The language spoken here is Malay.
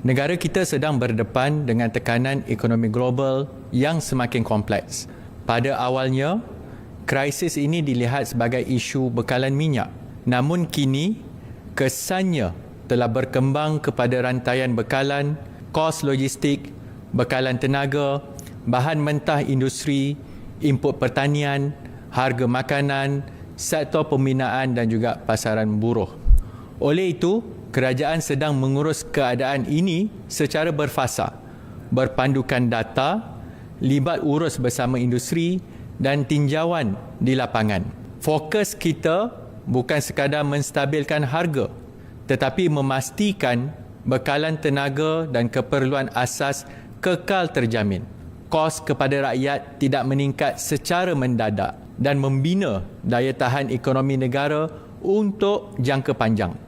Negara kita sedang berdepan dengan tekanan ekonomi global yang semakin kompleks. Pada awalnya, krisis ini dilihat sebagai isu bekalan minyak. Namun kini, kesannya telah berkembang kepada rantaian bekalan, kos logistik, bekalan tenaga, bahan mentah industri, input pertanian, harga makanan, sektor pembinaan dan juga pasaran buruh. Oleh itu, kerajaan sedang mengurus keadaan ini secara berfasa, berpandukan data, libat urus bersama industri dan tinjauan di lapangan. Fokus kita bukan sekadar menstabilkan harga, tetapi memastikan bekalan tenaga dan keperluan asas kekal terjamin. Kos kepada rakyat tidak meningkat secara mendadak dan membina daya tahan ekonomi negara untuk jangka panjang.